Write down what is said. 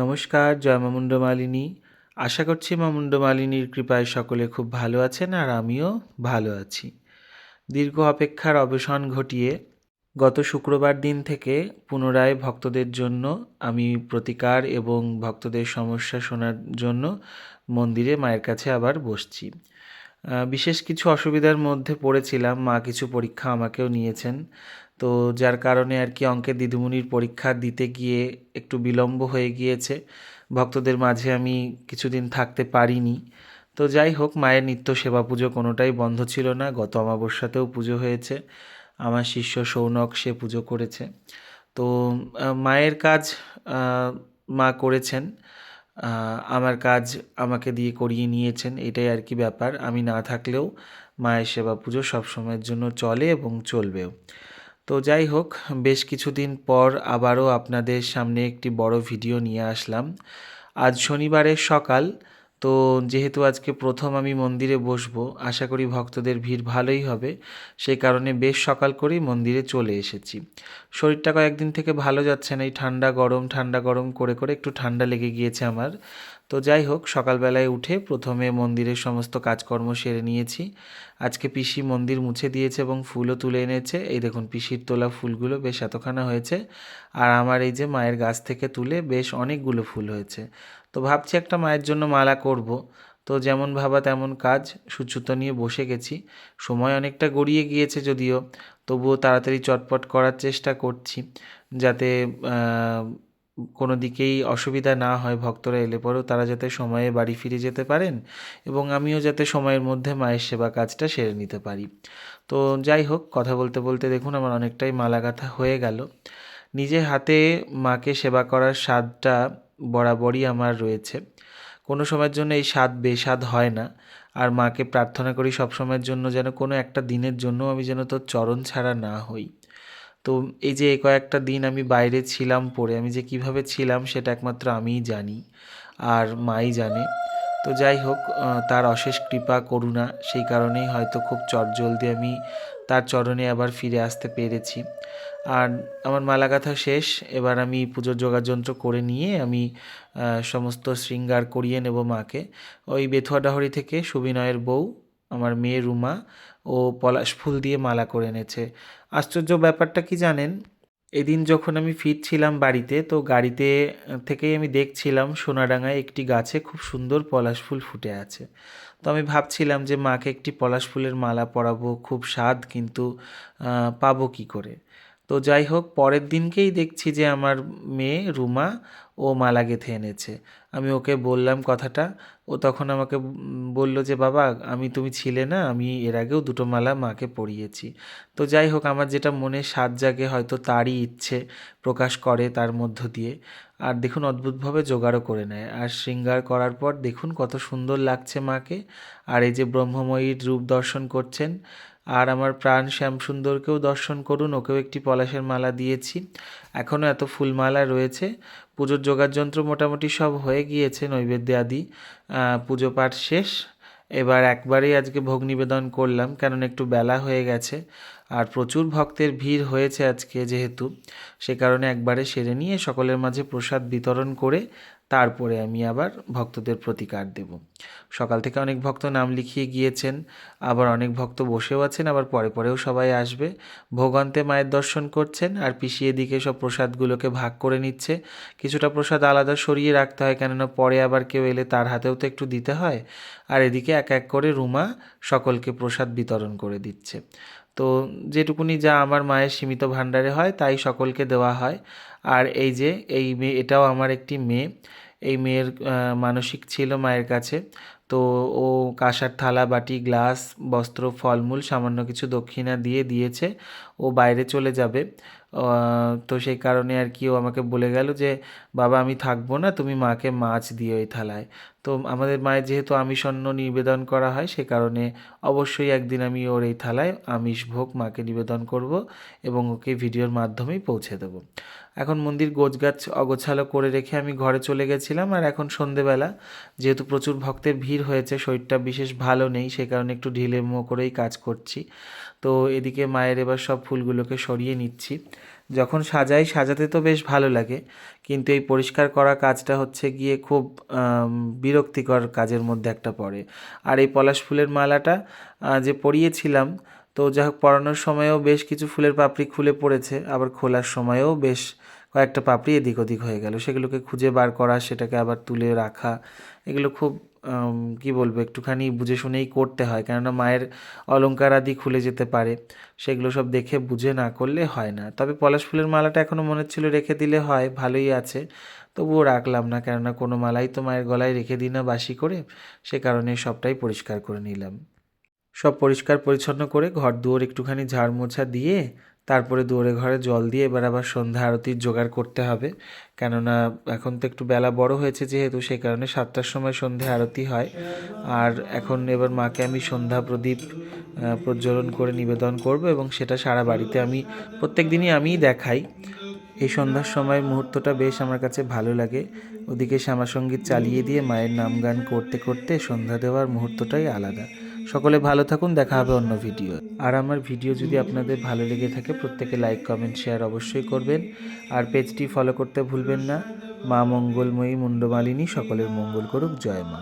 নমস্কার, জয় মা মুন্ডমালিনী। আশা করছি মা মুন্ডমালিনীর কৃপায় সকলে খুব ভালো আছেন আর আমিও ভালো আছি। দীর্ঘ অপেক্ষার অবসান ঘটিয়ে গত শুক্রবার দিন থেকে পুনরায় ভক্তদের জন্য আমি প্রতিকার এবং ভক্তদের সমস্যা শোনার জন্য মন্দিরে মায়ের কাছে আবার বসছি। বিশেষ কিছু অসুবিধার মধ্যে পড়েছিলাম, মা কিছু পরীক্ষা আমাকেও নিয়েছেন, তো যার কারণে আর কি অঙ্কের দিদিমণির পরীক্ষা দিতে গিয়ে একটু বিলম্ব হয়ে গিয়েছে। ভক্তদের মাঝে আমি কিছুদিন থাকতে পারিনি। তো যাই হোক, মায়ের নিত্য সেবা পুজো কোনোটাই বন্ধ ছিল না। গত অমাবস্যাতেও পুজো হয়েছে, আমার শিষ্য সৌনক সে পুজো করেছে। তো মায়ের কাজ মা করেছেন, আমার কাজ আমাকে দিয়ে করিয়ে নিয়েছেন, এটাই আর কি ব্যাপার। আমি না থাকলেও মায়ের সেবা পুজো সবসময়ের জন্য চলে এবং চলবেও। তো যাই হোক, বেশ কিছুদিন পর আবারও আপনাদের সামনে একটি বড় ভিডিও নিয়ে আসলাম। আজ শনিবারের সকাল, তো যেহেতু আজকে প্রথম আমি মন্দিরে বসবো, আশা করি ভক্তদের ভিড় ভালোই হবে, সেই কারণে বেশ সকাল করেই মন্দিরে চলে এসেছি। শরীরটা কয়েকদিন থেকে ভালো যাচ্ছে না, এই ঠান্ডা গরম করে করে একটু ঠান্ডা লেগে গিয়েছে আমার। তো যাই হোক, সকালবেলায় উঠে প্রথমে মন্দিরের সমস্ত কাজকর্ম সেরে নিয়েছি। আজকে পিসি মন্দির মুছে দিয়েছে এবং ফুলও তুলে এনেছে। এই দেখুন, পিসির তোলা ফুলগুলো বেশ এতখানা হয়েছে, আর আমার এই যে মায়ের গাছ থেকে তুলে বেশ অনেকগুলো ফুল হয়েছে। তো ভাবছি একটা মায়ের জন্য মালা করব। তো যেমন ভাবা তেমন কাজ, সুচুতো নিয়ে বসে গেছি। সময় অনেকটা গড়িয়ে গিয়েছে যদিও, তবুও তাড়াতাড়ি চটপট করার চেষ্টা করছি, যাতে কোনো দিকেই অসুবিধা না হয়। ভক্তরা এলে পরেও তারা যাতে সময়ে বাড়ি ফিরে যেতে পারেন এবং আমিও যাতে সময়ের মধ্যে মায়ের সেবা কাজটা সেরে নিতে পারি। তো যাই হোক, কথা বলতে বলতে দেখুন আমার অনেকটাই মালা গাঁথা হয়ে গেল। নিজে হাতে মাকে সেবা করার স্বাদটা বরাবরই আমার রয়েছে, কোনো সময়ের জন্য এই স্বাদ বেস্বাদ হয় না। আর মাকে প্রার্থনা করি সবসময়ের জন্য যেন কোনো একটা দিনের জন্য আমি যেন তোর চরণ ছাড়া না হই। তো এই যে কয়েকটা দিন আমি বাইরে ছিলাম পড়ে, আমি যে কিভাবে ছিলাম সেটা একমাত্র আমিই জানি আর মাই জানে। তো যাই হোক, তার অশেষ কৃপা করুণা, সেই কারণেই হয়তো খুব চটজলদি আমি তার চরণে আবার ফিরে আসতে পেরেছি। আর আমার মালা গাঁথা শেষ, এবার আমি পুজোর যোগাযন্ত্র করে নিয়ে আমি সমস্ত শৃঙ্গার করিয়ে নেব মাকে। ওই বেথুয়াডাহরি থেকে সুবিনয়ের বউ, আমার মেয়ে রুমা, ও পলাশ ফুল দিয়ে মালা করে এনেছে। আশ্চর্য ব্যাপারটা কি জানেন, এদিন যখন আমি ফিরছিলাম বাড়িতে, তো গাড়িতে থেকেই আমি দেখছিলাম সোনাডাঙ্গায় একটি গাছে খুব সুন্দর পলাশ ফুল ফুটে আছে। তো আমি ভাবছিলাম যে মাকে একটি পলাশ ফুলের মালা পরাবো, খুব স্বাদ, কিন্তু পাবো কী করে। তো যাই হোক, পরের দিনকেই দেখছি যে আমার মেয়ে রুমা ও মালা গেঁথে এনেছে। আমি ওকে বললাম কথাটা, ও তখন আমাকে বলল যে বাবা, তুমি ছিলে না, আমি এর আগেও দুটো মালা মাকে পরিয়েছি। তো যাই হোক, আমার যেটা মনে স্বাদ জাগে হয়তো তারই ইচ্ছে প্রকাশ করে তার মধ্য দিয়ে। আর দেখুন অদ্ভুতভাবে জোগাড়ও করে নেয়, আর শৃঙ্গার করার পর দেখুন কত সুন্দর লাগছে মাকে। আর এই যে ব্রহ্মময়ীর রূপ দর্শন করছেন, আর আমার প্রাণ শ্যামসুন্দরকেও দর্শন করুন, ওকেও একটি পলাশের মালা দিয়েছি। এখনও এত ফুলমালা রয়েছে। পুজোর যোগাযন্ত্র মোটামুটি সব হয়ে গিয়েছে, নৈবেদ্য আদি পুজো পাঠ শেষ। এবার একবারেই আজকে ভোগ নিবেদন করলাম, কারণ একটু বেলা হয়ে গেছে আর প্রচুর ভক্তের ভিড় হয়েছে আজকে যেহেতু, সে কারণে একবারে সেরে নিয়ে সকলের মাঝে প্রসাদ বিতরণ করে তারপরে আমি আবার ভক্তদের প্রতিকার দেব। সকাল থেকে অনেক ভক্ত নাম লিখিয়ে গিয়েছেন, আবার অনেক ভক্ত বসেও আছেন, আবার পরে পরেও সবাই আসবে। ভোগান্তে মায়ের দর্শন করছেন, আর পিসি এদিকে সব প্রসাদগুলোকে ভাগ করে নিচ্ছে। কিছুটা প্রসাদ আলাদা সরিয়ে রাখতে হয়, কেননা পরে আবার কেউ এলে তার হাতেও তো একটু দিতে হয়। আর এদিকে এক এক করে রুমা সকলকে প্রসাদ বিতরণ করে দিচ্ছে। তো যেটুকুনি যা আমার মায়ের সীমিত ভাণ্ডারে হয় তাই সকলকে দেওয়া হয়। আর এই যে এই মেয়ে, এটাও আমার একটি মেয়ে। এই মেয়ের মানসিক ছিল মায়ের কাছে, তো ও কাঁসার থালা বাটি গ্লাস বস্ত্র ফলমূল সামান্য কিছু দক্ষিণা দিয়েছে। ও বাইরে চলে যাবে, তো সেই কারণে আর কি ও আমাকে বলে গেল যে বাবা আমি থাকবো না, তুমি মাকে মাছ দিও এই থালায়। তো আমাদের মায়ের যেহেতু আমিষ অন্ন নিবেদন করা হয়, সে কারণে অবশ্যই একদিন আমি ওর এই থালায় আমিষ ভোগ মাকে নিবেদন করব এবং ওকে ভিডিওর মাধ্যমেই পৌঁছে দেব। এখন মন্দির গোছগাছ অগোছালো করে রেখে আমি ঘরে চলে গেছিলাম, আর এখন সন্ধেবেলা যেহেতু প্রচুর ভক্তের ভিড় হয়েছে, শরীরটা বিশেষ ভালো নেই, সে কারণে একটু ঢিলেমো করেই কাজ করছি। তো এদিকে মায়ের এবার সব ফুলগুলোকে সরিয়ে নিচ্ছি। যখন সাজাই সাজাতে তো বেশ ভালো লাগে, কিন্তু এই পরিষ্কার করা কাজটা হচ্ছে গিয়ে খুব বিরক্তিকর কাজের মধ্যে একটা পড়ে। আর এই পলাশ ফুলের মালাটা যে পরিয়েছিলাম, তো যাই হোক পরানোর সময়ও বেশ কিছু ফুলের পাপড়ি খুলে পড়েছে, আবার খোলার সময়ও বেশ কয়েকটা পাপড়ি এদিক ওদিক হয়ে গেল। সেগুলোকে খুঁজে বার করা, সেটাকে আবার তুলে রাখা, এগুলো খুব কী বলবো, একটুখানি বুঝে শুনেই করতে হয়, কেননা মায়ের অলংকার আদি খুলে যেতে পারে। সেগুলো সব দেখে বুঝে না করলে হয় না। তবে পলাশ ফুলের মালাটা এখনও মনে হচ্ছিল রেখে দিলে হয়, ভালোই আছে, তবুও রাখলাম না, কেননা কোনো মালাই তো মায়ের গলায় রেখে দিই না বাসি করে। সে কারণে সবটাই পরিষ্কার করে নিলাম। সব পরিষ্কার পরিচ্ছন্ন করে ঘর দুয়ার একটুখানি ঝাড় মোছা দিয়ে তারপরে দুয়ারে ঘরে জল দিয়ে এবার আবার সন্ধ্যা আরতির জোগাড় করতে হবে, কেননা এখন তো একটু বেলা বড় হয়েছে যেহেতু, সেই কারণে 7টার সময় সন্ধ্যা আরতি হয়। আর এখন এবার মাকে আমি সন্ধ্যা প্রদীপ প্রজ্বলন করে নিবেদন করব, এবং সেটা সারা বাড়িতে আমি প্রত্যেক দিনই আমিই দেখাই। এই সন্ধ্যার সময় মুহূর্তটা বেশ আমার কাছে ভালো লাগে। ওদিকে শ্যামাসঙ্গীত চালিয়ে দিয়ে মায়ের নাম গান করতে করতে সন্ধ্যা দেওয়ার মুহূর্তটাই আলাদা। সকলে ভালো থাকুন, দেখা হবে অন্য ভিডিও। আর আমার ভিডিও যদি আপনাদের ভালো লেগে থাকে প্রত্যেকে লাইক কমেন্ট শেয়ার অবশ্যই করবেন, আর পেজটি ফলো করতে ভুলবেন না। মা মঙ্গলময়ী মুন্ডমালিনী সকলের মঙ্গল করুক। জয় মা।